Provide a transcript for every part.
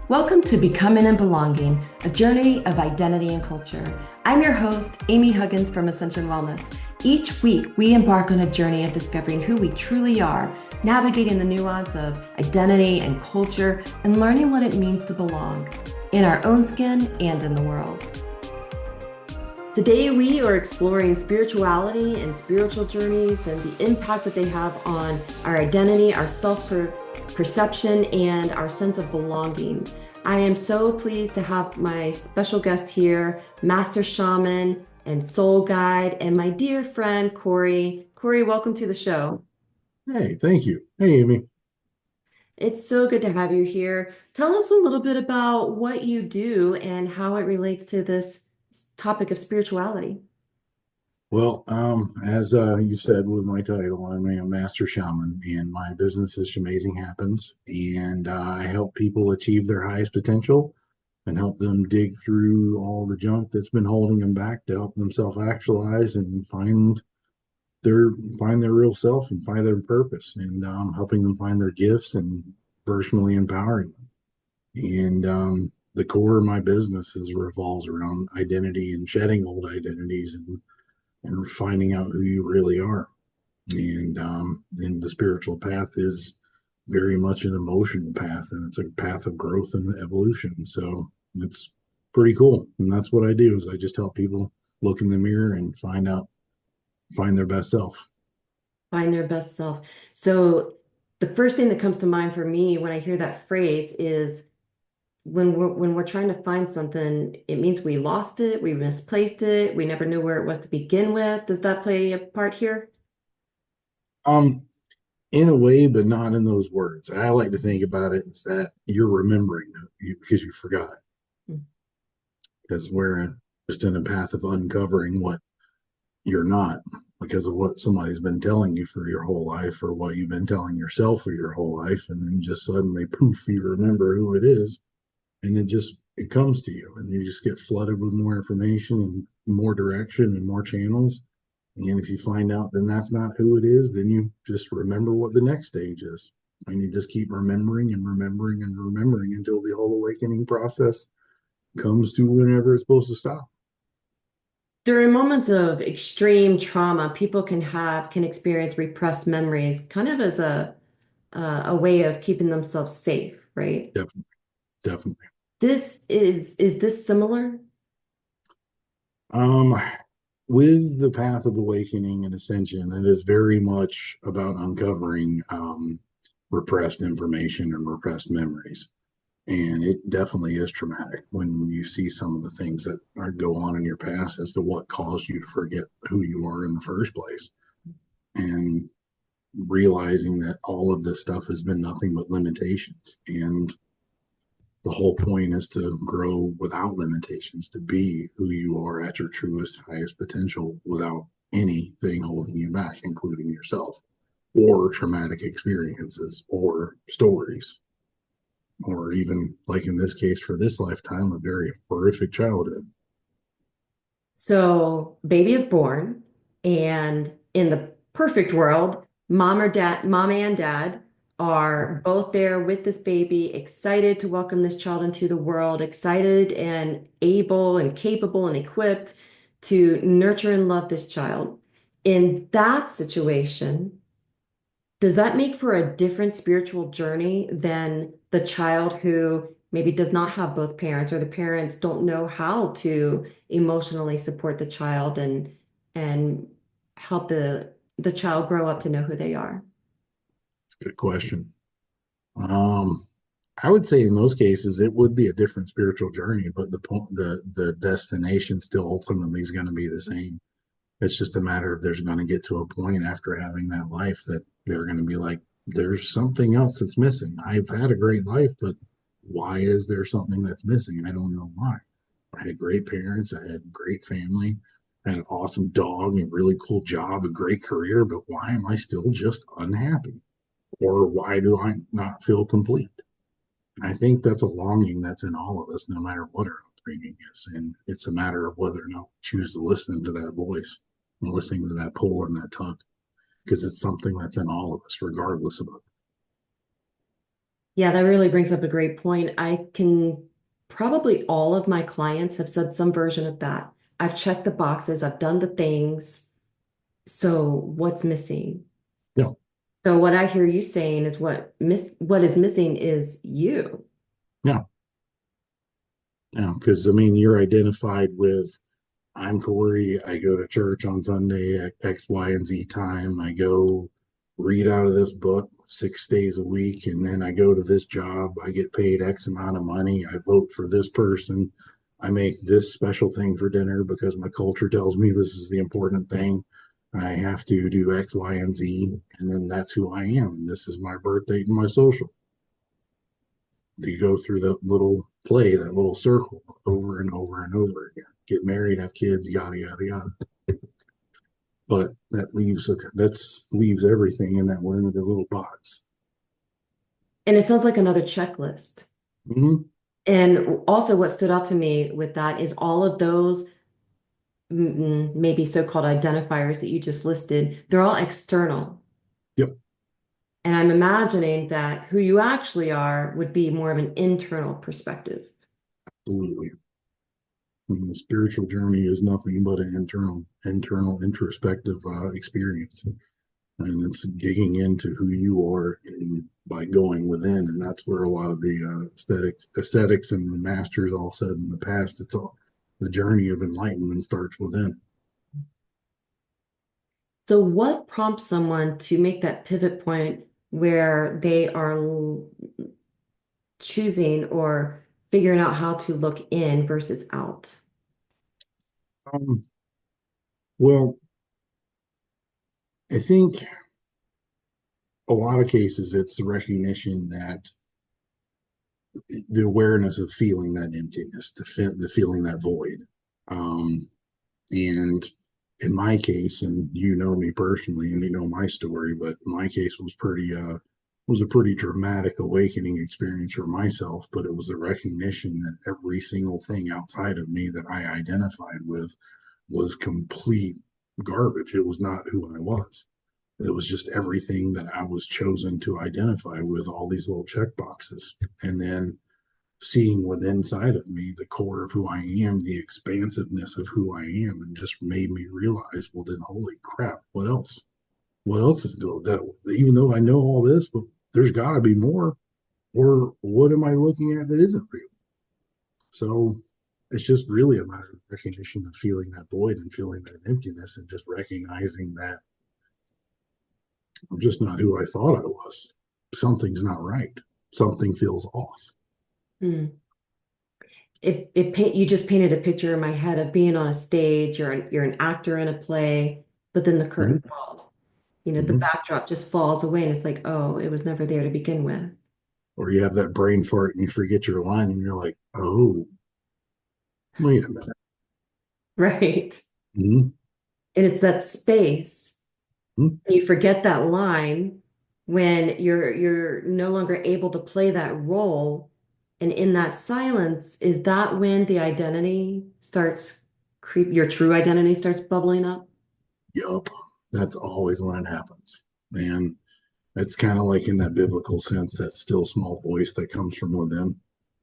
Welcome to Becoming and Belonging, a journey of identity and culture. I'm your host, Amy Huggins from Ascension Wellness. Each week, we embark on a journey of discovering who we truly are, navigating the nuance of identity and culture, and learning what it means to belong in our own skin and in the world. Today, we are exploring spirituality and spiritual journeys and the impact that they have on our identity, our self-perception, and our sense of belonging. I am so pleased to have my special guest here, Master Shaman and Soul Guide, and my dear friend, Corey. Corey, welcome to the show. Hey, thank you. Hey, Amy. It's so good to have you here. Tell us a little bit about what you do and how it relates to this topic of spirituality. Well, as you said with my title, I'm a master shaman, and my business is Shamazing happens, and I help people achieve their highest potential and help them dig through all the junk that's been holding them back to help them self-actualize and find their real self and find their purpose, and helping them find their gifts and personally empowering them. And the core of my business is revolves around identity and shedding old identities and finding out who you really are. And the spiritual path is very much an emotional path, and it's a path of growth and evolution. So it's pretty cool, and that's what I do. Is I just help people look in the mirror and find their best self. Find their best self. So the first thing that comes to mind for me when I hear that phrase is when we're trying to find something, it means we lost it, we misplaced it, we never knew where it was to begin with. Does that play a part here? Um, in a way, but not in those words. I like to think about it as that you're remembering because you forgot, Mm. because we're just in a path of uncovering what you're not because of what somebody's been telling you for your whole life or what you've been telling yourself for your whole life, and then just suddenly poof, you remember who it is, and it comes to you, and you just get flooded with more information and more direction and more channels. And if you find out then that's not who it is, then you just remember what the next stage is, and you just keep remembering and remembering and remembering until the whole awakening process comes to whenever it's supposed to stop. During moments of extreme trauma, people can experience repressed memories kind of as a way of keeping themselves safe, right? Definitely, definitely. Is this similar? Um, with the path of awakening and ascension, it is very much about uncovering repressed information and repressed memories. And it definitely is traumatic when you see some of the things that go on in your past as to what caused you to forget who you are in the first place. And realizing that all of this stuff has been nothing but limitations. And the whole point is to grow without limitations, to be who you are at your truest, highest potential without anything holding you back, including yourself or traumatic experiences or stories, or even, like in this case, for this lifetime, a very horrific childhood. So baby is born, and in the perfect world, mom and dad are both there with this baby, excited to welcome this child into the world, excited and able and capable and equipped to nurture and love this child. In that situation, does that make for a different spiritual journey than the child who maybe does not have both parents, or the parents don't know how to emotionally support the child and help the child grow up to know who they are? Good question. Um, I would say in those cases it would be a different spiritual journey, but the destination still ultimately is going to be the same. It's just a matter of there's going to get to a point after having that life that they're going to be like, there's something else that's missing. I've had a great life, but why is there something that's missing? I don't know why. I had great parents, I had great family, I had an awesome dog, and a really cool job, a great career, but why am I still just unhappy? Or why do I not feel complete? And I think that's a longing that's in all of us, no matter what our upbringing is. And it's a matter of whether or not we choose to listen to that voice and listening to that pull and that tug, because it's something that's in all of us, regardless of it. Yeah, that really brings up a great point. I can probably all of my clients have said some version of that. I've checked the boxes, I've done the things. So what's missing? Yeah, So what I hear you saying is what is missing is you. yeah, yeah. Because I mean, you're identified with I'm Corey. I go to church on Sunday at X, Y, and Z time. I go read out of this book 6 days a week, and then I go to this job. I get paid X amount of money. I vote for this person. I make this special thing for dinner because my culture tells me this is the important thing. I have to do X, Y, and Z, and then that's who I am. This is my birth date and my social. You go through that little play, that little circle over and over and over again. Get married, have kids, yada yada yada. But that leaves everything in that limited little box. And it sounds like another checklist. Mm-hmm. And also what stood out to me with that is all of those maybe so-called identifiers that you just listed, they're all external. Yep, And I'm imagining that who you actually are would be more of an internal perspective. absolutely. And the spiritual journey is nothing but an internal introspective experience, and it's digging into who you are by going within, and that's where a lot of the aesthetics, and the masters all said in the past. It's all the journey of enlightenment starts within. So what prompts someone to make that pivot point where they are choosing or figuring out how to look in versus out? Um, well, I think a lot of cases it's the recognition that the awareness of feeling that emptiness, the feeling that void. Um, and in my case, and you know me personally, and you know my story, but my case was a pretty dramatic awakening experience for myself. But it was a recognition that every single thing outside of me that I identified with was complete garbage. It was not who I was. It was just everything that I was chosen to identify with, all these little check boxes. And then seeing within inside of me the core of who I am, the expansiveness of who I am, and just made me realize, well, then holy crap, what else? What else is doing that? Even though I know all this, but there's got to be more. Or what am I looking at that isn't real? So it's just really a matter of recognition of feeling that void and feeling that emptiness, and just recognizing that I'm just not who I thought I was. Something's not right. Something feels off. Hmm. You just painted a picture in my head of being on a stage, you're an actor in a play, but then the curtain Mm-hmm. falls. You know, the Mm-hmm. backdrop just falls away and it's like, oh, it was never there to begin with. Or you have that brain fart and you forget your line and you're like, oh, wait a minute. Right. Mm-hmm. And it's that space. Mm-hmm. You forget that line when you're no longer able to play that role. And in that silence, is that when the identity starts your true identity starts bubbling up? Yup. That's always when it happens. And it's kind of like in that biblical sense, that still small voice that comes from within.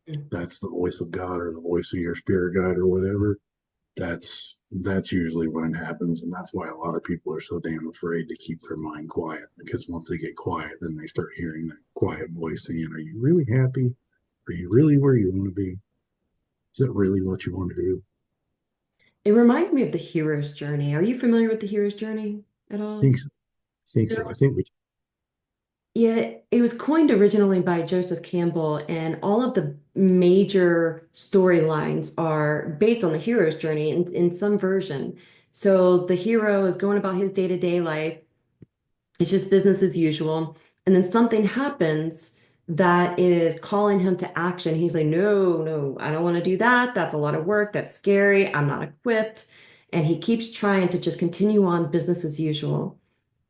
Mm. That's the voice of God or the voice of your spirit guide or whatever. That's usually when it happens. And that's why a lot of people are so damn afraid to keep their mind quiet. Because once they get quiet, then they start hearing that quiet voice saying, are you really happy? Are you really where you want to be? Is that really what you want to do? It reminds me of the hero's journey. Are you familiar with the hero's journey at I all? think so. I think so. I think we Yeah, it was coined originally by Joseph Campbell, and all of the major storylines are based on the hero's journey in some version. So the hero is going about his day-to-day life. It's just business as usual. And then something happens that is calling him to action. He's like, no, no, I don't want to do that. That's a lot of work. That's scary. I'm not equipped. And he keeps trying to just continue on business as usual.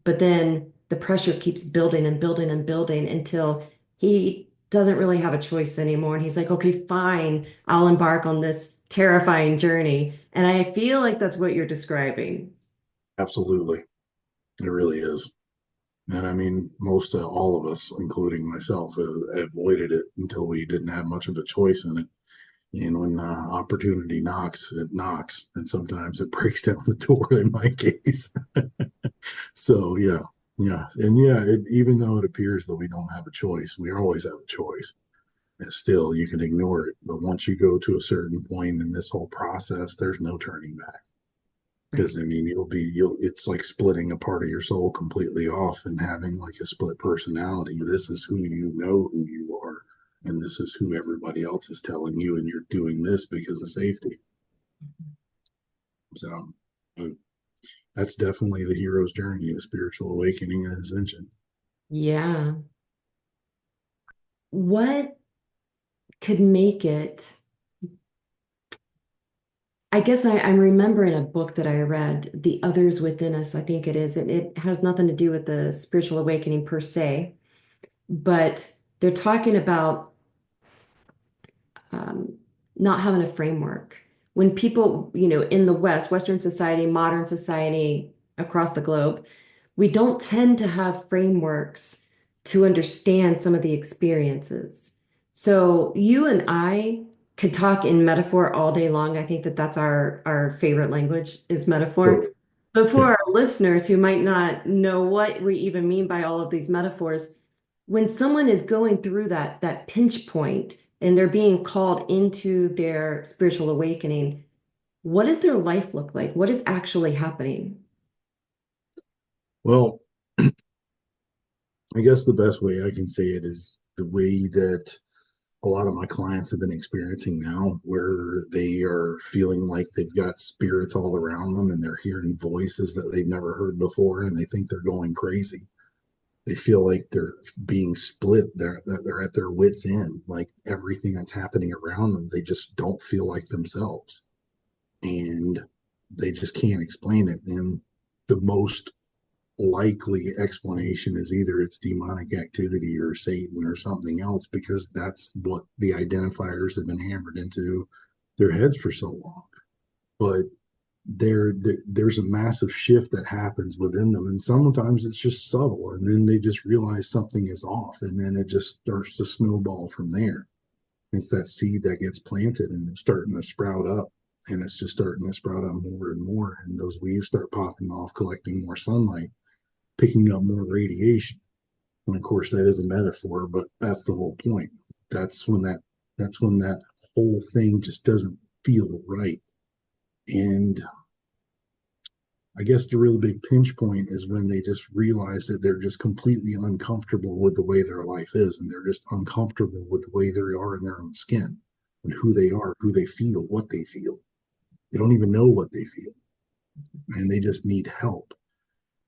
But then the pressure keeps building and building and building until he doesn't really have a choice anymore. And he's like, okay, fine, I'll embark on this terrifying journey. And I feel like that's what you're describing. absolutely. It really is. And I mean, most all of us, including myself, avoided it until we didn't have much of a choice in it. And when opportunity knocks, it knocks, and sometimes it breaks down the door. In my case, so yeah, yeah, and yeah. Even though it appears that we don't have a choice, we always have a choice. And still, you can ignore it. But once you go to a certain point in this whole process, there's no turning back. Right. Because I mean, you'll it's like splitting a part of your soul completely off and having like a split personality. This is who you know who you are, and this is who everybody else is telling you, and you're doing this because of safety. So uh, that's definitely the hero's journey, a spiritual awakening and ascension. Yeah. What could make it? I guess I'm remembering a book that I read, The Others Within Us, I think it is, and it has nothing to do with the spiritual awakening per se, but they're talking about um, not having a framework. When people, in the West, Western society, modern society, across the globe, we don't tend to have frameworks to understand some of the experiences. So you and I could talk in metaphor all day long. I think that that's our favorite language is metaphor. So But yeah, for our listeners who might not know what we even mean by all of these metaphors, when someone is going through that pinch point and they're being called into their spiritual awakening, what does their life look like? What is actually happening? well, I guess the best way I can say it is the way that a lot of my clients have been experiencing now, where they are feeling like they've got spirits all around them and they're hearing voices that they've never heard before and they think they're going crazy. They feel like they're being split. They're at their wits' end. Like everything that's happening around them, they just don't feel like themselves, and they just can't explain it. And the most likely explanation is either it's demonic activity or Satan or something else, because that's what the identifiers have been hammered into their heads for so long. But there's a massive shift that happens within them, and sometimes it's just subtle, and then they just realize something is off, and then it just starts to snowball from there. It's that seed that gets planted and it's starting to sprout up, and it's just starting to sprout up more and more, and those leaves start popping off, collecting more sunlight, picking up more radiation. And of course, that is a metaphor, but that's the whole point. That's when that that's when that whole thing just doesn't feel right. And I guess the real big pinch point is when they just realize that they're just completely uncomfortable with the way their life is, and they're just uncomfortable with the way they are in their own skin and who they are, who they feel, what they feel. They don't even know what they feel, and they just need help.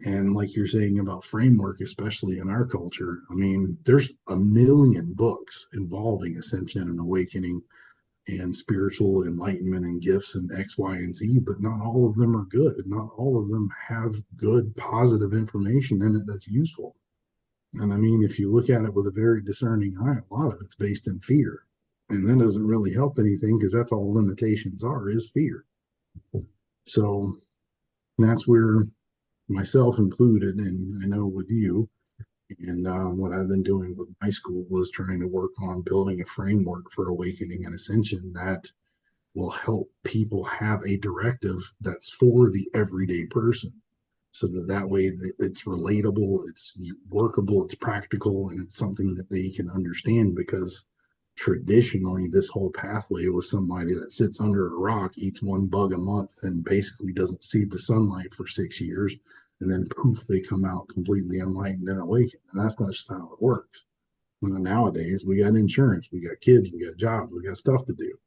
And like you're saying about framework, especially in our culture, I mean, there's a million books involving ascension and awakening and spiritual enlightenment and gifts and X, Y, and Z, but not all of them are good. And not all of them have good, positive information in it that's useful. And I mean, if you look at it with a very discerning eye, a lot of it's based in fear. And that doesn't really help anything because that's all limitations are is fear. So that's where myself included, and I know with you, and what I've been doing with my school was trying to work on building a framework for awakening and ascension that will help people have a directive that's for the everyday person, so that way it's relatable, it's workable, it's practical, and it's something that they can understand, because traditionally this whole pathway was somebody that sits under a rock, eats one bug a month, and basically doesn't see the sunlight for 6 years, and then poof, they come out completely enlightened and awakened. And that's not just how it works. Nowadays we got insurance, we got kids, we got jobs, we got stuff to do,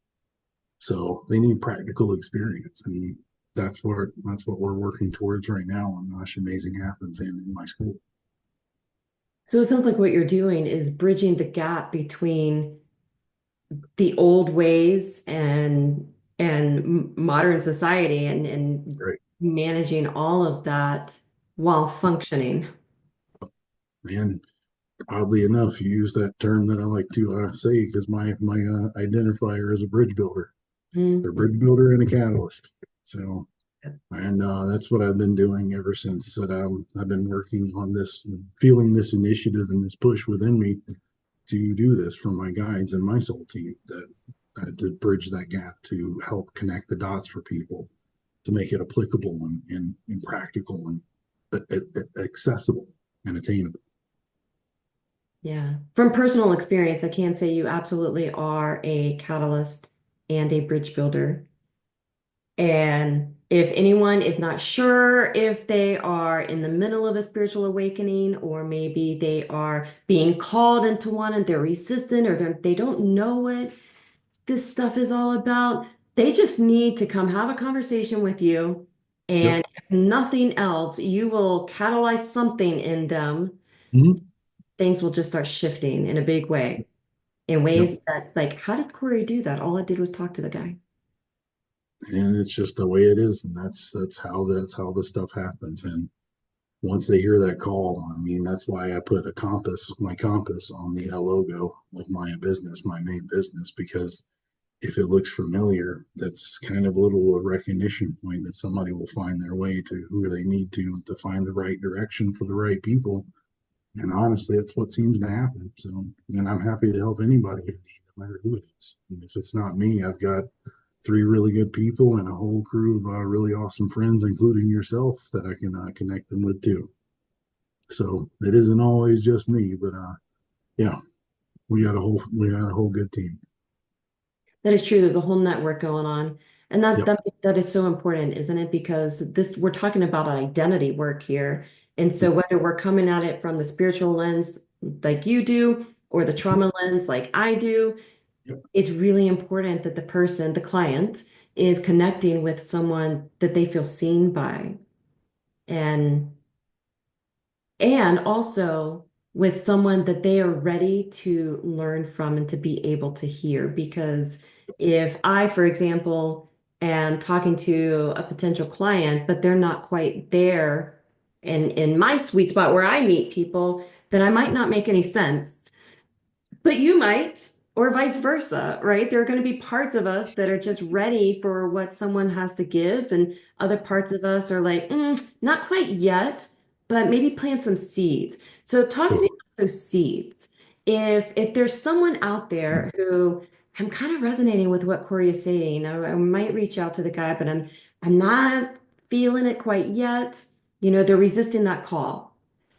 so they need practical experience, and that's what we're working towards right now on Shamazing happens in my school. So it sounds like what you're doing is bridging the gap between the old ways and modern society and Right, managing all of that while functioning. and oddly enough, you use that term that I like to say, because my identifier is a bridge builder, a Mhm. bridge builder and a catalyst. So And that's what I've been doing ever since that I've been working on this, feeling this initiative and this push within me to do this for my guides and my soul team, that to bridge that gap, to help connect the dots for people, to make it applicable and practical and accessible and attainable. Yeah. From personal experience, I can say you absolutely are a catalyst and a bridge builder. And if anyone is not sure if they are in the middle of a spiritual awakening, or maybe they are being called into one and they're resistant, or they don't know what this stuff is all about, they just need to come have a conversation with you. Yep. And if nothing else, you will catalyze something in them. Mm-hmm. Things will just start shifting in a big way, in Yep. ways that's like, how did Corey do that? All I did was talk to the guy. And it's just the way it is, and that's how this stuff happens. And once they hear that call, I mean, that's why I put a compass, my compass, on the logo of my business, my main business, because if it looks familiar, that's kind of a little recognition point that somebody will find their way to who they need to find the right direction for the right people. And honestly, it's what seems to happen. So, and I'm happy to help anybody in need, no matter who it is. And if it's not me, I've got three really good people and a whole crew of really awesome friends, including yourself, that I can connect them with too. So it isn't always just me, but yeah, we got a whole good team. That is true. There's a whole network going on. And that Yep. that that is so important, isn't it? Because this we're talking about identity work here. And so whether we're coming at it from the spiritual lens like you do, or the trauma lens like I do, Yep. it's really important that the person, the client, is connecting with someone that they feel seen by. And also with someone that they are ready to learn from and to be able to hear. Because if I, for example, am talking to a potential client, but they're not quite there in my sweet spot where I meet people, then I might not make any sense. But you might, or vice versa, right? There are going to be parts of us that are just ready for what someone has to give, and other parts of us are like, not quite yet, but maybe plant some seeds. So talk to me Totally. about those seeds. If there's someone out there who I'm kind of resonating with what Corey is saying, I might reach out to the guy, but I'm not feeling it quite yet. They're resisting that call.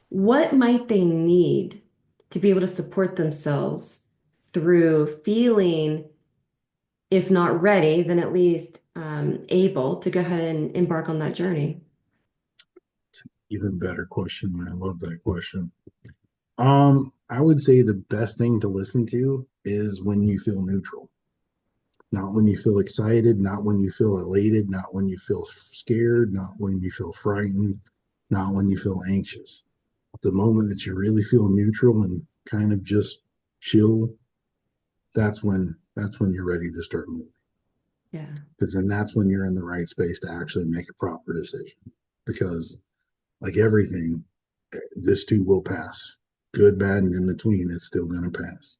What might they need to be able to support themselves through feeling, if not ready, then at least able to go ahead and embark on that journey? Even better question. I love that question. I would say the best thing to listen to is when you feel neutral, not when you feel excited, not when you feel elated, not when you feel scared, not when you feel frightened, not when you feel anxious. The moment that you really feel neutral and kind of just chill, that's when you're ready to start moving. Yeah. Because then that's when you're in the right space to actually make a proper decision. Because like everything, this too will pass. Good, bad, and in between, it's still going to pass.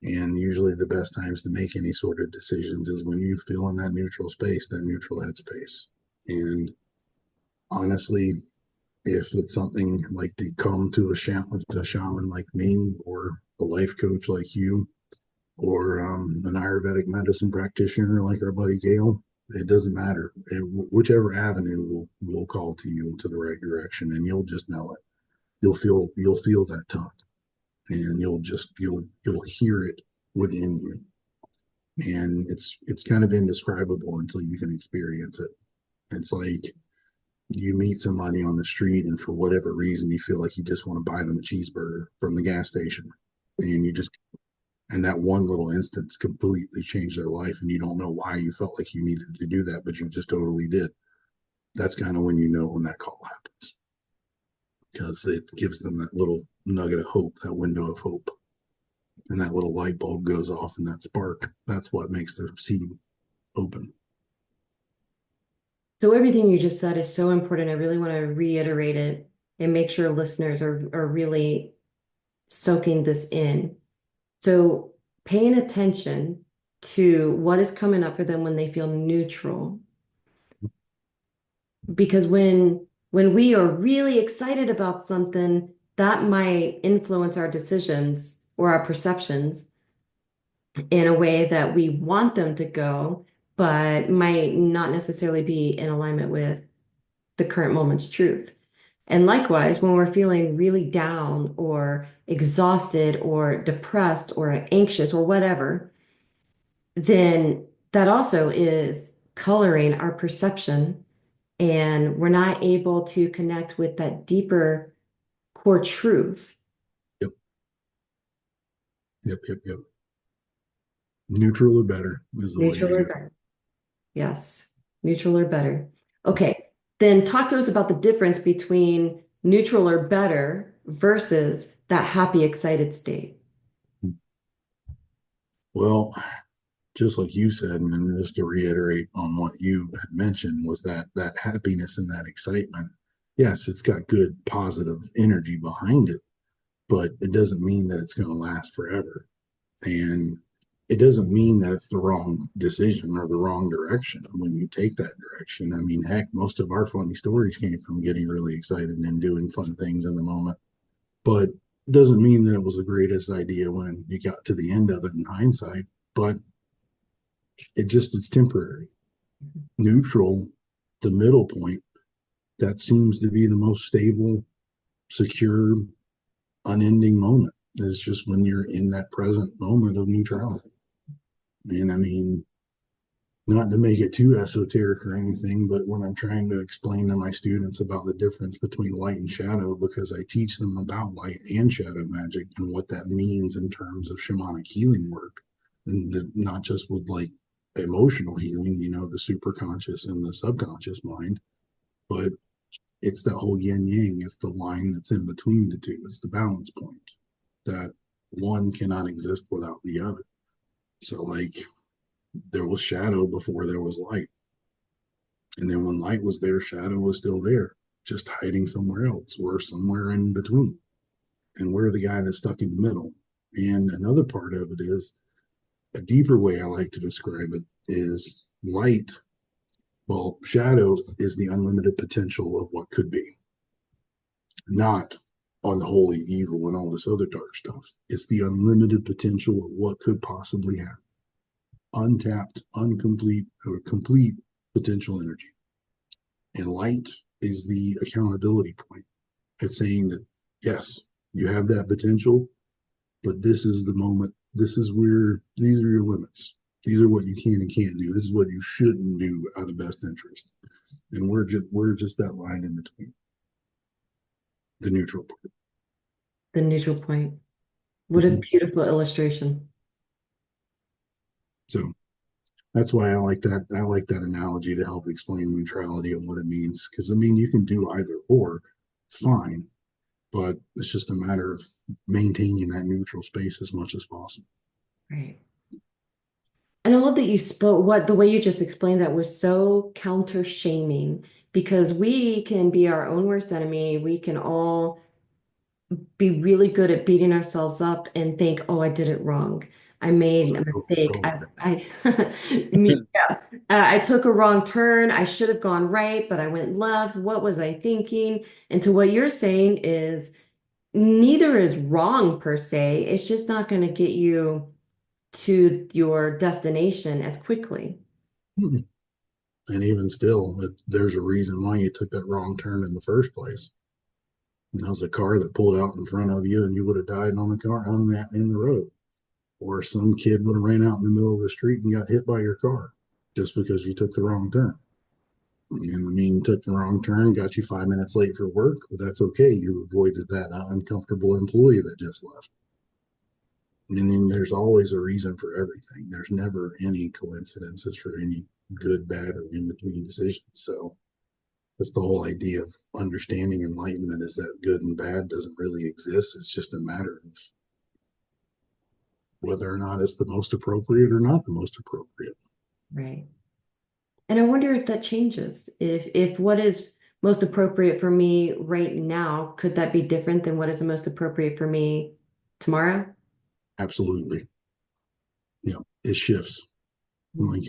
And usually the best times to make any sort of decisions is when you feel in that neutral space, that neutral headspace. And honestly, if it's something like to come to a shaman like me, or a life coach like you, or an Ayurvedic medicine practitioner like our buddy Gail, it doesn't matter. Whichever avenue will call to you to the right direction, and you'll just know it. You'll feel that tug, and you'll hear it within you, and it's kind of indescribable until you can experience it. It's like you meet somebody on the street, and for whatever reason you feel like you just want to buy them a cheeseburger from the gas station, and you just and that one little instance completely changed their life, and you don't know why you felt like you needed to do that, but you just totally did. That's kind of when you know when that call happens, because it gives them that little nugget of hope, that window of hope, and that little light bulb goes off, and that spark, that's what makes the seed open. So everything you just said is so important. I really want to reiterate it and make sure listeners are really soaking this in. So paying attention to what is coming up for them when they feel neutral. because when we are really excited about something, that might influence our decisions or our perceptions in a way that we want them to go, but might not necessarily be in alignment with the current moment's truth. And likewise, when we're feeling really down or exhausted or depressed or anxious or whatever, then that also is coloring our perception, and we're not able to connect with that deeper core truth. Yep, yep, yep, yep. Neutral or better is the way to Neutral or go. better. Yes, neutral or better. Okay, then talk to us about the difference between neutral or better versus that happy, excited state. Well, just like you said, and just to reiterate on what you had mentioned, was that happiness and that excitement. Yes, it's got good positive energy behind it, but it doesn't mean that it's going to last forever. And it doesn't mean that it's the wrong decision or the wrong direction when you take that direction. I mean, heck, most of our funny stories came from getting really excited and doing fun things in the moment. But it doesn't mean that it was the greatest idea when you got to the end of it in hindsight. But it's temporary. Neutral, the middle point, that seems to be the most stable, secure, unending moment. Is just when you're in that present moment of neutrality. And I mean, not to make it too esoteric or anything, but when I'm trying to explain to my students about the difference between light and shadow, because I teach them about light and shadow magic and what that means in terms of shamanic healing work, and not just with like emotional healing, the superconscious and the subconscious mind, but it's that whole yin yang. It's the line that's in between the two. It's the balance point that one cannot exist without the other. So, like, there was shadow before there was light. And then when light was there, shadow was still there, just hiding somewhere else or somewhere in between. And we're the guy that's stuck in the middle. And another part of it is a deeper way I like to describe it is light. Well, shadow is the unlimited potential of what could be, not unholy evil and all this other dark stuff. It's the unlimited potential of what could possibly happen, untapped, incomplete, or complete potential energy. And light is the accountability point. It's saying that, yes, you have that potential, but this is the moment. This is where these are your limits. These are what you can and can't do. This is what you shouldn't do out of best interest. And we're just that line in between, the neutral part. The neutral point. What a Mm-hmm. beautiful illustration. So that's why I like that. I like that analogy to help explain neutrality and what it means. Because I mean, you can do either or. It's fine, but it's just a matter of maintaining that neutral space as much as possible. Right. And I love that you spoke what the way you just explained that was so counter shaming, because we can be our own worst enemy. We can all be really good at beating ourselves up and think, oh, I did it wrong. I made a mistake. Oh, Yeah. I took a wrong turn. I should have gone right, but I went left. What was I thinking? And so what you're saying is neither is wrong per se. It's just not going to get you to your destination as quickly. and even still, there's a reason why you took that wrong turn in the first place. And that was a car that pulled out in front of you, and you would have died on the car on that in the road, or some kid would have ran out in the middle of the street and got hit by your car just because you took the wrong turn. And I mean, took the wrong turn, got you 5 minutes late for work, but that's okay. You avoided that uncomfortable employee that just left. And then there's always a reason for everything. There's never any coincidences for any good, bad, or in between decisions. So that's the whole idea of understanding enlightenment, is that good and bad doesn't really exist. It's just a matter of whether or not it's the most appropriate or not the most appropriate. Right. And I wonder if that changes. If what is most appropriate for me right now, could that be different than what is the most appropriate for me tomorrow? Absolutely. It shifts. Mhm. Like,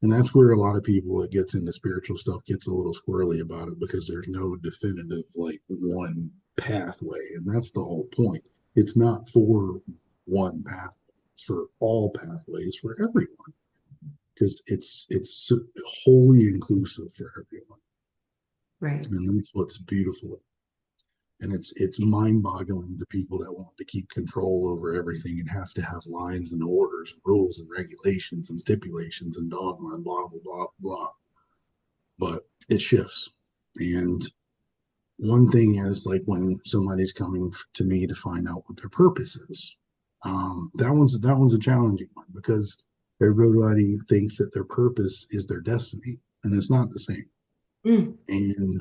And that's where a lot of people that gets into spiritual stuff gets a little squirrely about it because there's no definitive like one pathway. And that's the whole point. It's not for one pathway. It's for all pathways for everyone because it's wholly inclusive for everyone. Right. And that's what's beautiful. And it's mind-boggling to people that want to keep control over everything and have to have lines and orders and rules and regulations and stipulations and dogma and blah blah blah blah. But it shifts. And one thing is like when somebody's coming to me to find out what their purpose is. That one's a challenging one because everybody thinks that their purpose is their destiny, and it's not the same. Mm. And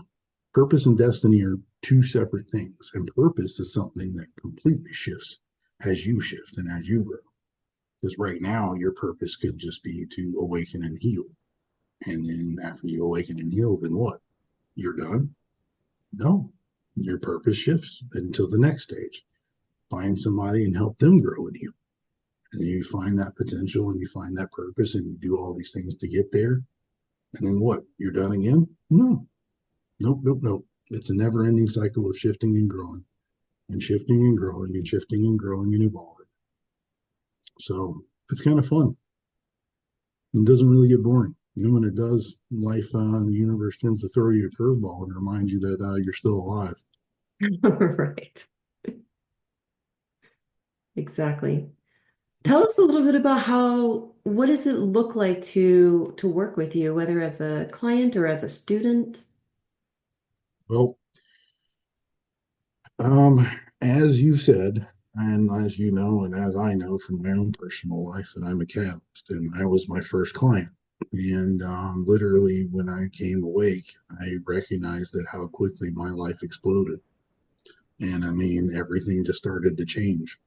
purpose and destiny are two separate things. And purpose is something that completely shifts as you shift and as you grow. Because right now, your purpose could just be to awaken and heal. And then after you awaken and heal, then what? You're done? No. Your purpose shifts until the next stage. Find somebody and help them grow in you. And you find that potential and you find that purpose and you do all these things to get there. And then what? You're done again? No. Nope, nope, nope. It's a never ending cycle of shifting and growing and shifting and growing and shifting and growing and evolving. So it's kind of fun. It doesn't really get boring. And when it does, life and the universe tends to throw you a curveball and remind you that you're still alive. Right. Exactly. Tell us a little bit about what does it look like to work with you, whether as a client or as a student? Well, um, as you said, and as you know, and as I know from my own personal life, that I'm a catalyst, and I was my first client. And literally, when I came awake, I recognized that how quickly my life exploded. And I mean, everything just started to change.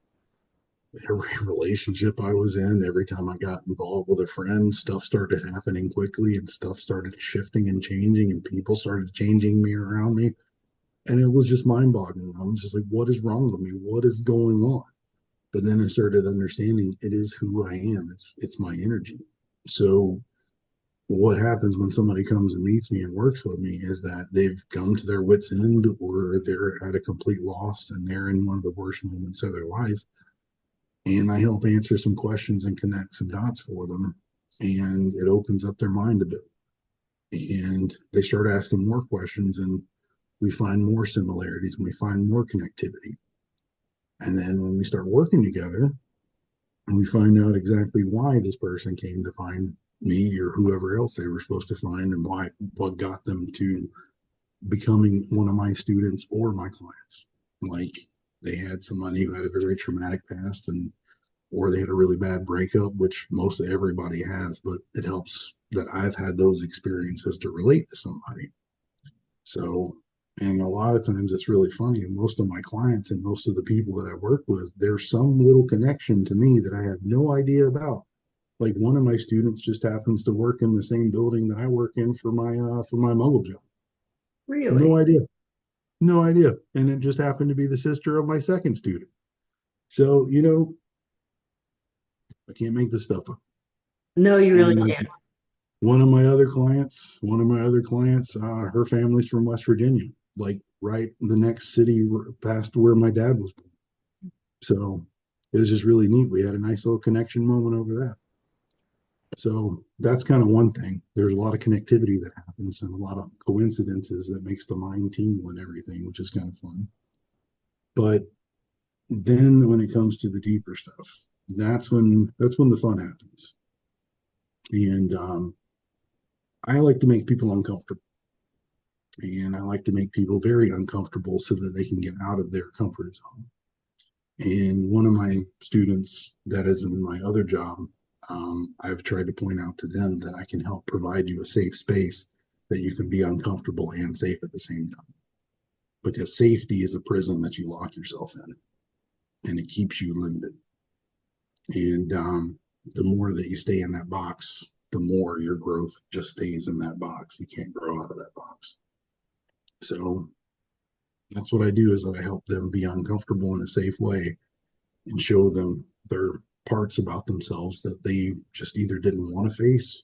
Every relationship I was in, every time I got involved with a friend, stuff started happening quickly and stuff started shifting and changing, and people started changing me around me. And it was just mind boggling. I was just like, what is wrong with me? What is going on? But then I started understanding it is who I am. It's my energy. So what happens when somebody comes and meets me and works with me is that they've come to their wits end or they're at a complete loss and they're in one of the worst moments of their life. And I help answer some questions and connect some dots for them. And it opens up their mind a bit. And they start asking more questions and we find more similarities and we find more connectivity. And then when we start working together and we find out exactly why this person came to find me or whoever else they were supposed to find and why what got them to becoming one of my students or my clients. Like they had somebody who had a very traumatic past and or they had a really bad breakup, which most of everybody has, but it helps that I've had those experiences to relate to somebody. So, and a lot of times it's really funny. Most of my clients and most of the people that I work with, there's some little connection to me that I have no idea about. Like one of my students just happens to work in the same building that I work in for my muggle job. No Really? idea, no idea. And it just happened to be the sister of my second student. So I can't make this stuff up. No, you really And can't. one of my other clients, her family's from West Virginia, like right in the next city past where my dad was born. So it was just really neat. We had a nice little connection moment over that. So that's kind of one thing. There's a lot of connectivity that happens and a lot of coincidences that makes the mind tingle and everything, which is kind of fun. But then when it comes to the deeper stuff, that's when the fun happens. And I like to make people uncomfortable. And I like to make people very uncomfortable so that they can get out of their comfort zone. And one of my students that is in my other job, I've tried to point out to them that I can help provide you a safe space that you can be uncomfortable and safe at the same time. Because safety is a prison that you lock yourself in and it keeps you limited. And the more that you stay in that box, the more your growth just stays in that box. You can't grow out of that box. So that's what I do is that I help them be uncomfortable in a safe way and show them their parts about themselves that they just either didn't want to face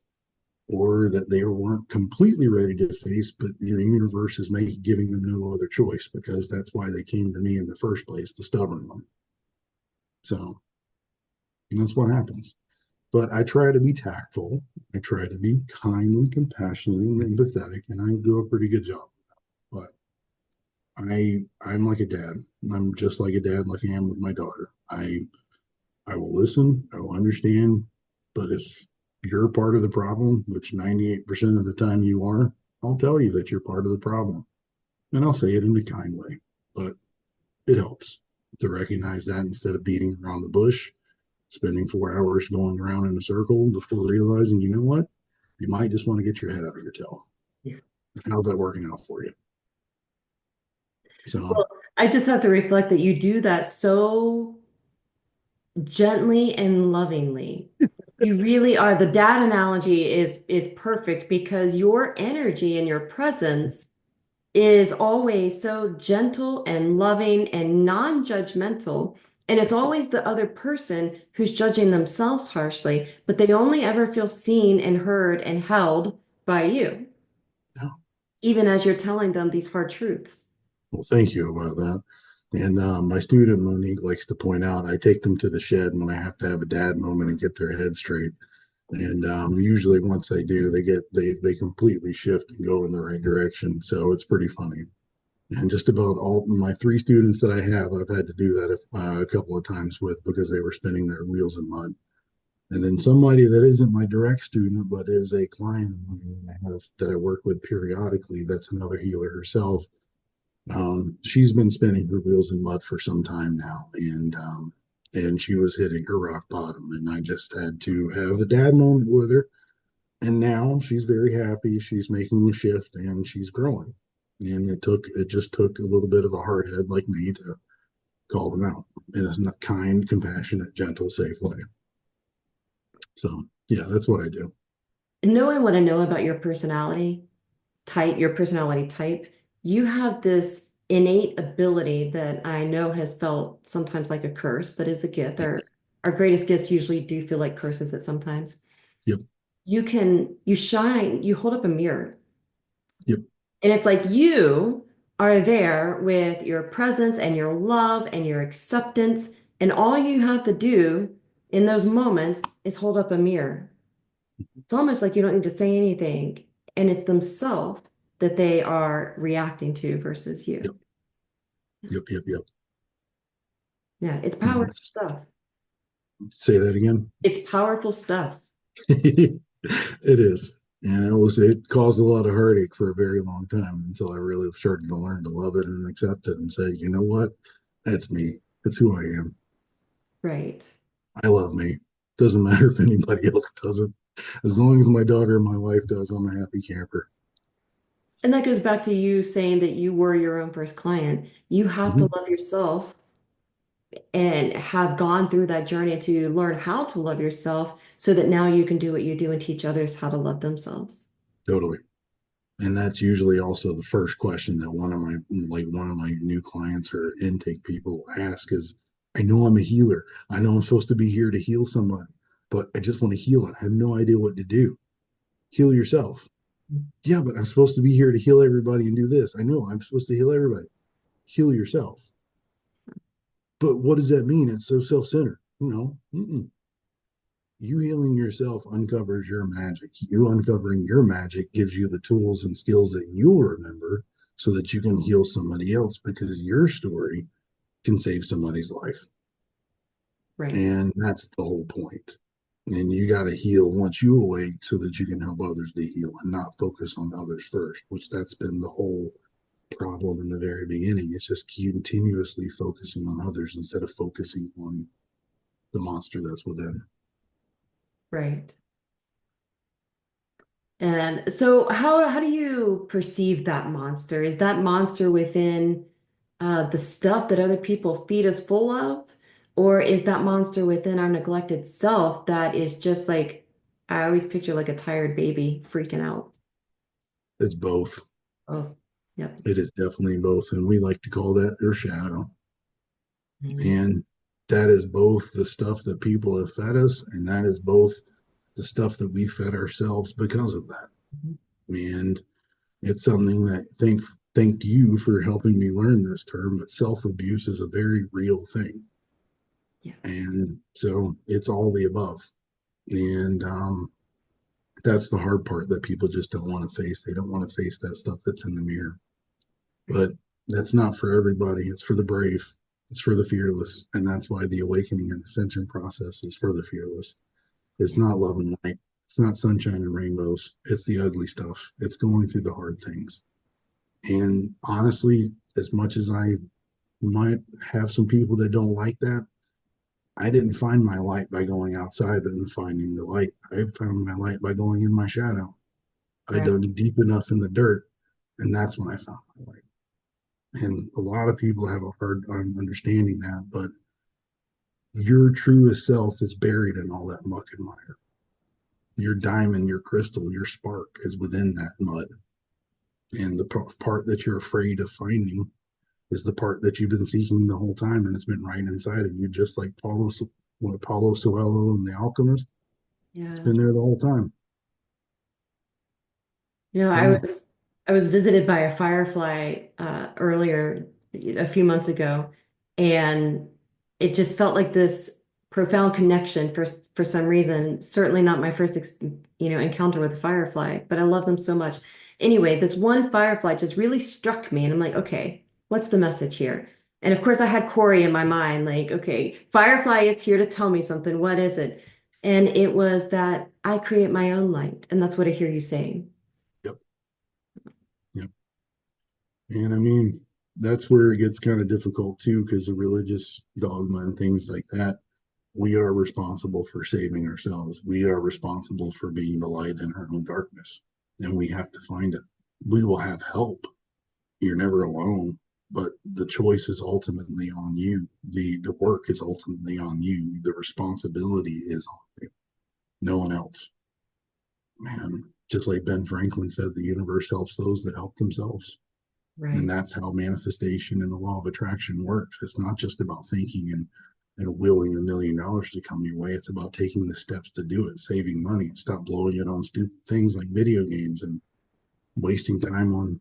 or that they weren't completely ready to face, but the universe is giving them no other choice because that's why they came to me in the first place, the stubborn one. So that's what happens. But I try to be tactful. I try to be kind and compassionate and empathetic, and I do a pretty good job. But I'm like a dad. I'm just like a dad, like I am with my daughter. I will listen. I will understand. But if you're part of the problem, which 98% of the time you are, I'll tell you that you're part of the problem, and I'll say it in a kind way. But it helps to recognize that instead of beating around the bush, spending 4 hours going around in a circle before realizing, you know what, you might just want to get your head out of your tail. Yeah. How's that working out for you? So, Well, I just have to reflect that you do that so gently and lovingly. You really are. The dad analogy is perfect because your energy and your presence is always so gentle and loving and non-judgmental. And it's always the other person who's judging themselves harshly, but they only ever feel seen and heard and held by you, yeah. even as you're telling them these hard truths. Well, thank you about that. And my student Monique likes to point out, I take them to the shed when I have to have a dad moment and get their head straight. And usually once they do, they completely shift and go in the right direction. So it's pretty funny. And just about all my three students that I have, I've had to do that a couple of times with because they were spinning their wheels in mud. And then somebody that isn't my direct student, but is a client that I work with periodically, that's another healer herself. She's been spinning her wheels in mud for some time now, and she was hitting her rock bottom, and I just had to have a dad moment with her. And now she's very happy. She's making a shift, and she's growing. And it just took a little bit of a hard head like me to call them out in a kind, compassionate, gentle, safe way. So yeah, that's what I do. Knowing what I know about your personality type, you have this innate ability that I know has felt sometimes like a curse, but is a gift. Our greatest gifts usually do feel like curses at sometimes. Yep, You shine, you hold up a mirror, yep, and it's like you are there with your presence and your love and your acceptance, and all you have to do in those moments is hold up a mirror. It's almost like you don't need to say anything, and it's themselves that they are reacting to versus yep, you. yep. Yeah, it's And powerful stuff. say that again. It's powerful stuff. It is. And it caused a lot of heartache for a very long time until I really started to learn to love it and accept it and say, you know what? That's me. That's who I am. Right. I love me. Doesn't matter if anybody else doesn't. As long as my daughter and my wife does, I'm a happy camper. And that goes back to you saying that you were your own first client. You have to Mhm. love yourself and have gone through that journey to learn how to love yourself so that now you can do what you do and teach others how to love themselves. Totally. And that's usually also the first question that one of my new clients or intake people ask is, I know I'm a healer. I know I'm supposed to be here to heal somebody, but I just want to heal it. I have no idea what to do. Heal yourself. Yeah, but I'm supposed to be here to heal everybody and do this. I know I'm supposed to heal everybody. Heal yourself. But what does that mean? It's so self-centered. You healing yourself uncovers your magic. You uncovering your magic gives you the tools and skills that you'll remember so that you can heal somebody else because your story can save somebody's life. Right. And that's the whole point. And you got to heal once you awake so that you can help others to heal and not focus on others first, which that's been the whole problem in the very beginning. It's just continuously focusing on others instead of focusing on the monster that's within. Right. And so how do you perceive that monster? Is that monster within the stuff that other people feed us full of? Or is that monster within our neglected self that is just like, I always picture like a tired baby freaking out. It's both. Oh, yep. It is definitely both. And we like to call that their shadow. Mhm. And that is both the stuff that people have fed us, and that is both the stuff that we fed ourselves because of that. And it's something that thank you for helping me learn this term, but self-abuse is a very real thing. Yeah. And so it's all the above. And that's the hard part that people just don't want to face. They don't want to face that stuff that's in the mirror. Right. But that's not for everybody. It's for the brave. It's for the fearless. And that's why the awakening and ascension process is for the fearless. It's Yeah. not love and light. It's not sunshine and rainbows. It's the ugly stuff. It's going through the hard things. And honestly, as much as I might have some people that don't like that, I didn't find my light by going outside and finding the light. I found my light by going in my shadow. I Right. dug deep enough in the dirt, and that's when I found my light. And a lot of people have a hard time understanding that, but your truest self is buried in all that muck and mire. Your diamond, your crystal, your spark is within that mud. And the part that you're afraid of finding is the part that you've been seeking the whole time, and it's been right inside of you, just like Paulo Coelho and the Alchemist. It's Yeah. been there the whole time. You know, Yeah. I was visited by a firefly earlier a few months ago, and it just felt like this profound connection for some reason. Certainly not my first encounter with a firefly, but I love them so much. Anyway, this one firefly just really struck me, and I'm like, okay, what's the message here? And of course, I had Corey in my mind, like, okay, firefly is here to tell me something. What is it? And it was that I create my own light, and that's what I hear you saying. Yep. Yep. And I mean, that's where it gets kind of difficult too, because of religious dogma and things like that. We are responsible for saving ourselves. We are responsible for being the light in our own darkness, and we have to find it. We will have help. You're never alone, but the choice is ultimately on you. The work is ultimately on you. The responsibility is on you. No one else. Man, just like Ben Franklin said, the universe helps those that help themselves. And Right. that's how manifestation and the law of attraction works. It's not just about thinking and willing $1 million to come your way. It's about taking the steps to do it, saving money, stop blowing it on stupid things like video games and wasting time on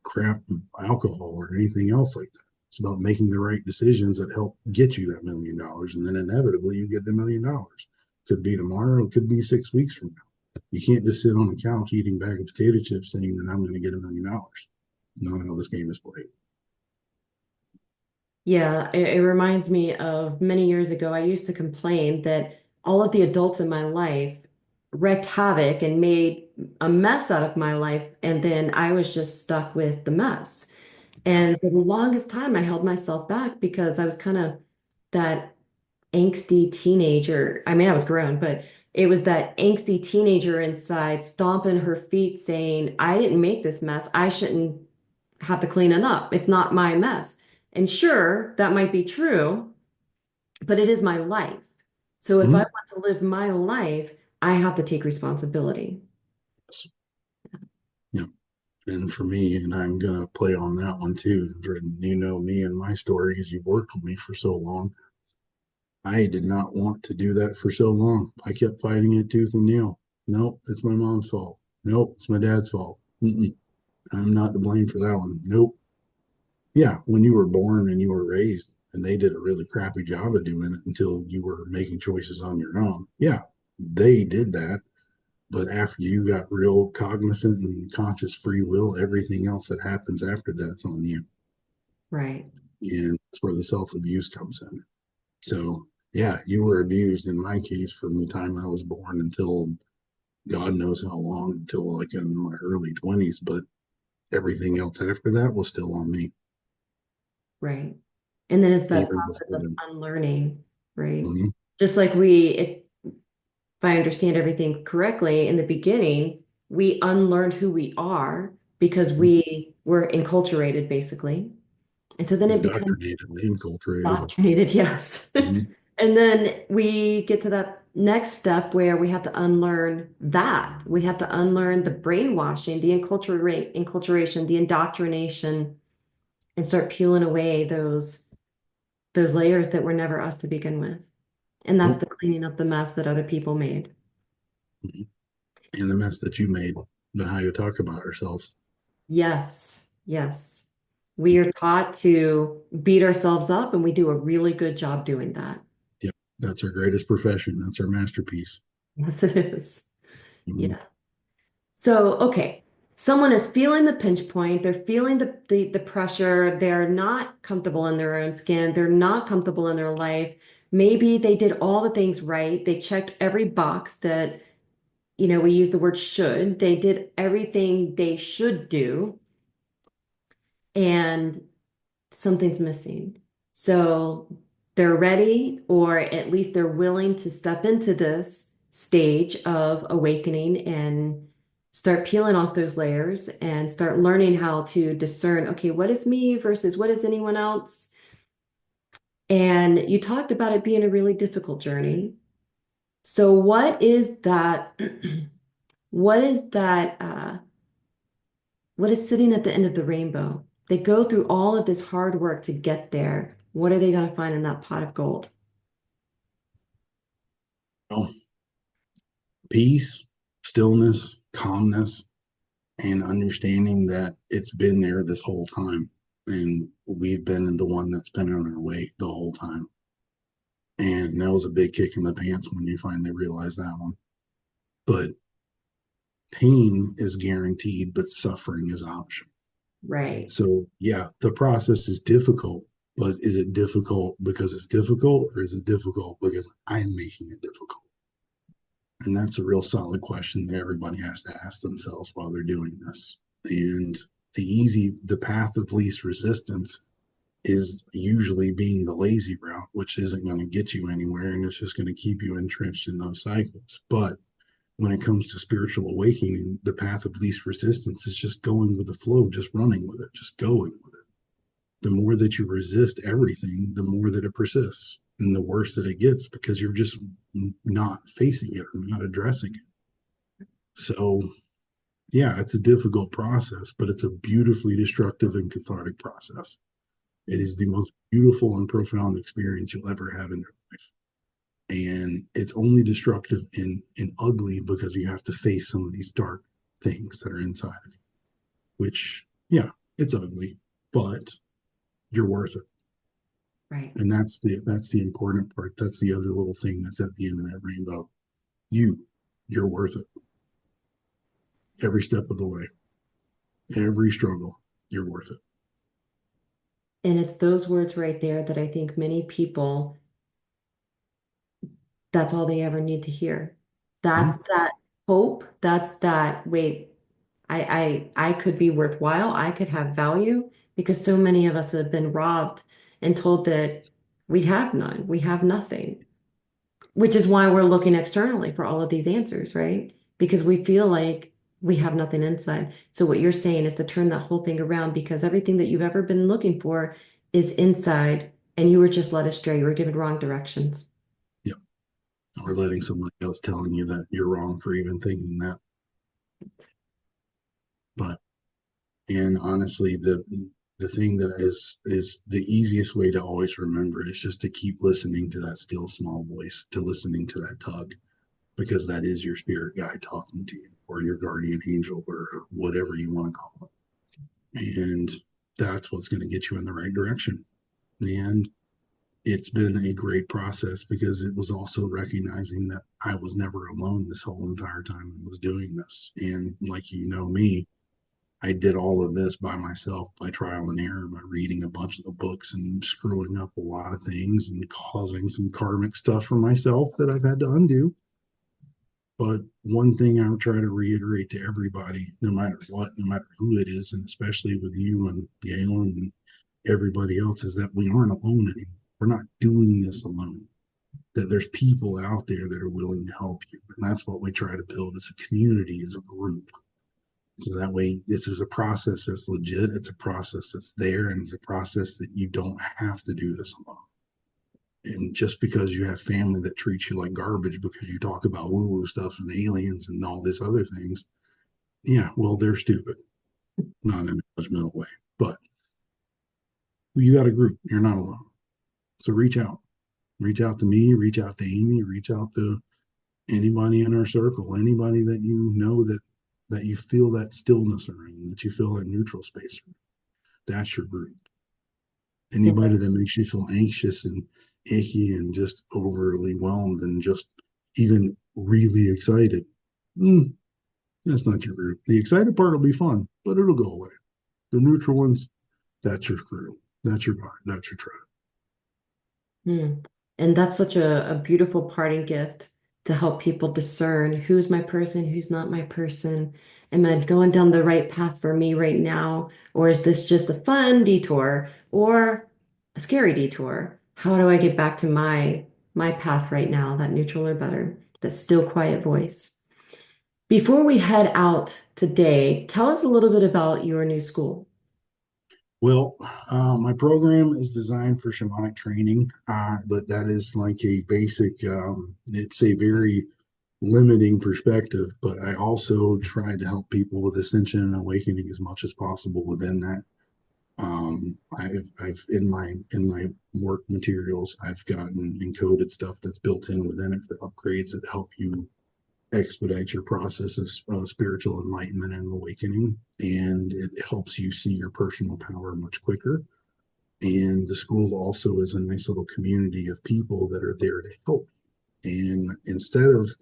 crap, alcohol, or anything else like that. It's about making the right decisions that help get you that $1 million. And then inevitably you get the $1 million. Could be tomorrow, it could be 6 weeks from now. You can't just sit on the couch eating a bag of potato chips saying that I'm going to get $1 million. Not how this game is played. Yeah, it reminds me of many years ago, I used to complain that all of the adults in my life wreaked havoc and made a mess out of my life, and then I was just stuck with the mess. Yeah. And for the longest time, I held myself back because I was kind of that angsty teenager. I mean, I was grown, but it was that angsty teenager inside stomping her feet saying, I didn't make this mess. I shouldn't have to clean it up. It's not my mess. And sure, that might be true, but it is my life. So if I Mm-hmm. want to live my life, I have to take responsibility. Yeah. And for me, and I'm going to play on that one too. You know me and my story because you've worked with me for so long. I did not want to do that for so long. I kept fighting it tooth and nail. Nope, it's my mom's fault. Nope, it's my dad's fault. Mm-mm, I'm not to blame for that one. Nope. Yeah, when you were born and you were raised, and they did a really crappy job of doing it until you were making choices on your own. Yeah, they did that. But after you got real cognizant and conscious free will, everything else that happens after that's on you. Right. And that's where the self abuse comes in. So, yeah, you were abused in my case from the time I was born until God knows how long, until like in my early 20s. But everything else after that was still on me, Right. And then it's that even process before of then. unlearning, right? Mm-hmm. Just like if I understand everything correctly, in the beginning, we unlearned who we are because we were enculturated, basically. And so then it becomes Indoctrinated and enculturated. indoctrinated, yes. Mm-hmm. And then we get to that next step where we have to unlearn that. We have to unlearn the brainwashing, the enculturation, the indoctrination, and start peeling away those layers that were never us to begin with. And that's Nope. the cleaning up the mess that other people made. Mhm. And the mess that you made, but how you talk about ourselves. Yes, yes. We are taught to beat ourselves up, and we do a really good job doing that. Yep. That's our greatest profession. That's our masterpiece. Yes, it is. Mhm. Yeah. So, okay, someone is feeling the pinch point, they're feeling the pressure, they're not comfortable in their own skin, they're not comfortable in their life. Maybe they did all the things right. They checked every box that, we use the word should. They did everything they should do, and something's missing. So they're ready, or at least they're willing to step into this stage of awakening and start peeling off those layers and start learning how to discern, okay, what is me versus what is anyone else? And you talked about it being a really difficult journey. So what is that? What is that? What is sitting at the end of the rainbow? They go through all of this hard work to get there. What are they going to find in that pot of gold? Well, peace, stillness, calmness, and understanding that it's been there this whole time. And we've been the one that's been on our way the whole time. And that was a big kick in the pants when you finally realize that one. But pain is guaranteed, but suffering is optional. Right. So, yeah, the process is difficult, but is it difficult because it's difficult, or is it difficult because I'm making it difficult? And that's a real solid question that everybody has to ask themselves while they're doing this. And the path of least resistance is usually being the lazy route, which isn't going to get you anywhere and it's just going to keep you entrenched in those cycles. But when it comes to spiritual awakening, the path of least resistance is just going with the flow, just running with it, just going with it. The more that you resist everything, the more that it persists and the worse that it gets because you're just not facing it or not addressing it. So, yeah, it's a difficult process, but it's a beautifully destructive and cathartic process. It is the most beautiful and profound experience you'll ever have in your life. And it's only destructive and ugly because you have to face some of these dark things that are inside of you, which, yeah, it's ugly, but you're worth it. Right. And that's the important part. That's the other little thing that's at the end of that rainbow. You're worth it every step of the way, every struggle. You're worth it. And it's those words right there that I think many people, that's all they ever need to hear. Mhm. That's that hope. That's that, wait, I could be worthwhile. I could have value because so many of us have been robbed and told that we have none. We have nothing. Which is why we're looking externally for all of these answers, right? Because we feel like we have nothing inside. So what you're saying is to turn that whole thing around because everything that you've ever been looking for is inside and you were just led astray. You were given wrong directions. Yeah. Or letting somebody else telling you that you're wrong for even thinking that. But and honestly, the thing that is the easiest way to always remember is just to keep listening to that still small voice, to listening to that tug, because that is your spirit guide talking to you, or your guardian angel, or whatever you want to call it. And that's what's going to get you in the right direction. And it's been a great process because it was also recognizing that I was never alone this whole entire time I was doing this. And like me, I did all of this by myself, by trial and error, by reading a bunch of the books and screwing up a lot of things and causing some karmic stuff for myself that I've had to undo. But one thing I would try to reiterate to everybody, no matter what, no matter who it is, and especially with you and Gail and everybody else, is that we aren't alone anymore. We're not doing this alone. That there's people out there that are willing to help you. And that's what we try to build as a community, as a group. So that way, this is a process that's legit. It's a process that's there, and it's a process that you don't have to do this alone. And just because you have family that treats you like garbage because you talk about woo woo stuff and aliens and all this other things, yeah, well, they're stupid, not in a judgmental way. But you got a group. You're not alone. So reach out. Reach out to me. Reach out to Amy. Reach out to Anybody in our circle, anybody that you know that you feel that stillness around, that you feel that neutral space around, that's your group. Anybody that makes you feel anxious and icky and just overly whelmed and just even really excited, mm, that's not your group. The excited part will be fun, but it'll go away. The neutral ones, that's your crew. That's your vibe. That's your tribe. Hmm. And that's such a beautiful parting gift to help people discern who's my person, who's not my person. Am I going down the right path for me right now? Or is this just a fun detour or a scary detour? How do I get back to my path right now, that neutral or better, that still quiet voice? Before we head out today, tell us a little bit about your new school. Well, my program is designed for shamanic training, but that is like a basic, it's a very limiting perspective, but I also try to help people with ascension and awakening as much as possible within that. I've in my work materials, I've gotten encoded stuff that's built in within it for upgrades that help you expedite your process of spiritual enlightenment and awakening, and it helps you see your personal power much quicker. And the school also is a nice little community of people that are there to help. And instead of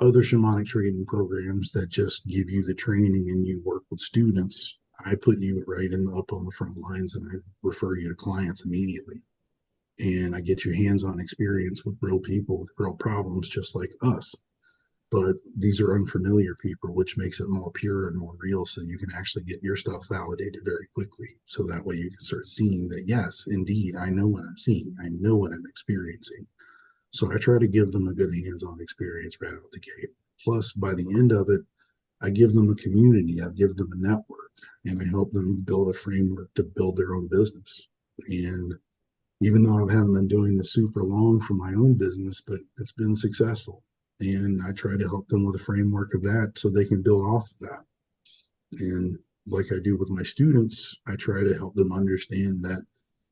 other shamanic training programs that just give you the training and you work with students, I put you right in the, up on the front lines and I refer you to clients immediately. And I get you hands-on experience with real people with real problems just like us. But these are unfamiliar people, which makes it more pure and more real. So you can actually get your stuff validated very quickly. So that way you can start seeing that, yes, indeed, I know what I'm seeing. I know what I'm experiencing. So I try to give them a good hands-on experience right out the gate. Plus, by the end of it, I give them a community, I give them a network, and I help them build a framework to build their own business. And even though I haven't been doing this super long for my own business, but it's been successful. And I try to help them with a framework of that so they can build off of that. And like I do with my students, I try to help them understand that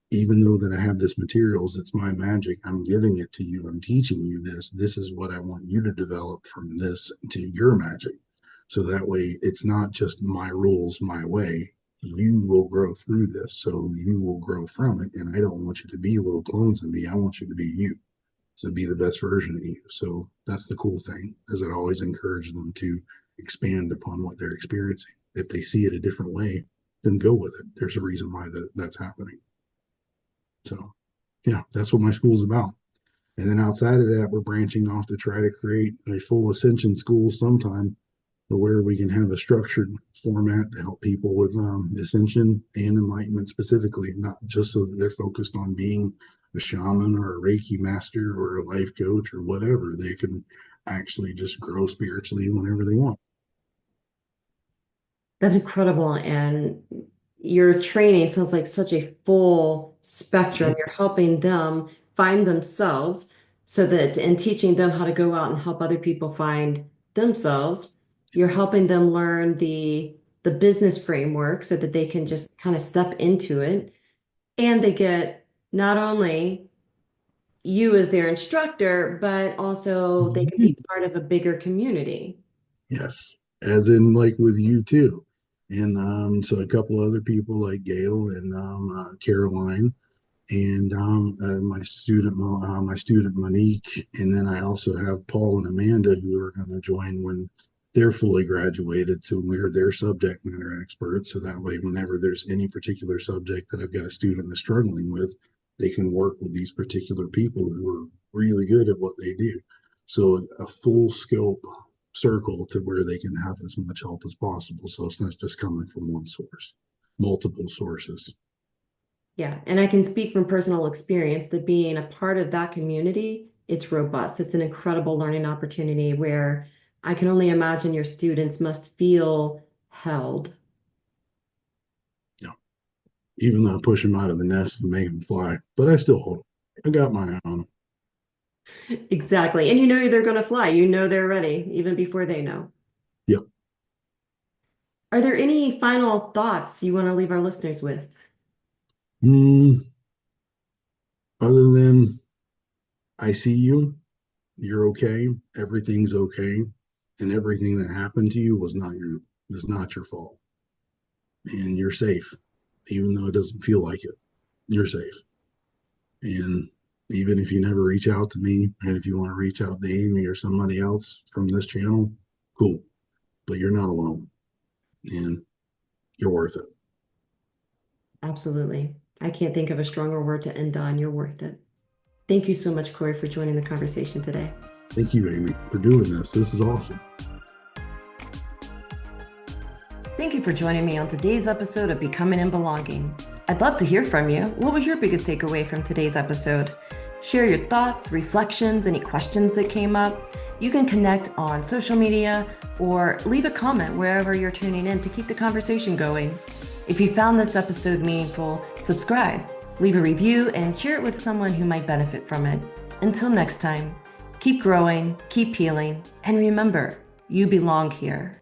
even though that I have this materials, it's my magic. I'm giving it to you. I'm teaching you this. This is what I want you to develop from this to your magic. So that way it's not just my rules, my way. You will grow through this. So you will grow from it. And I don't want you to be little clones of me. I want you to be you. So be the best version of you. So that's the cool thing, is it always encourage them to expand upon what they're experiencing. If they see it a different way, then go with it. There's a reason why that's happening. So, yeah, that's what my school's about. And then outside of that, we're branching off to try to create a full ascension school sometime where we can have a structured format to help people with ascension and enlightenment specifically, not just so that they're focused on being a shaman or a Reiki master or a life coach or whatever. They can actually just grow spiritually whenever they want. That's incredible. And your training sounds like such a full spectrum. You're helping them find themselves so that, and teaching them how to go out and help other people find themselves. You're helping them learn the business framework so that they can just kind of step into it. And they get not only you as their instructor, but also they can be part of a bigger community. Yes, as in like with you too. And so a couple other people like Gail and Caroline and my student Monique, and then I also have Paul and Amanda who are going to join when they're fully graduated. So we're their subject matter experts. So that way, whenever there's any particular subject that I've got a student that's struggling with, they can work with these particular people who are really good at what they do. So a full scope circle to where they can have as much help as possible. So it's not just coming from one source, multiple sources. Yeah, and I can speak from personal experience that being a part of that community, it's robust. It's an incredible learning opportunity where I can only imagine your students must feel held. Yeah. Even though I push them out of the nest and make them fly, but I still hold them. I got my eye on them. Exactly. And you know they're going to fly. You know they're ready even before they know. Yep. Are there any final thoughts you want to leave our listeners with? Other than I see you, You're okay. Everything's okay. And everything that happened to you is not your fault. And you're safe. Even though it doesn't feel like it, you're safe. And even if you never reach out to me, and if you want to reach out to Amy or somebody else from this channel, cool. But you're not alone. And you're worth it. Absolutely. I can't think of a stronger word to end on. You're worth it. Thank you so much, Corey, for joining the conversation today. Thank you, Amy, for doing this. This is awesome. Thank you for joining me on today's episode of Becoming and Belonging. I'd love to hear from you. What was your biggest takeaway from today's episode? Share your thoughts, reflections, any questions that came up. You can connect on social media or leave a comment wherever you're tuning in to keep the conversation going. If you found this episode meaningful, subscribe, leave a review, and share it with someone who might benefit from it. Until next time, keep growing, keep healing, and remember, you belong here.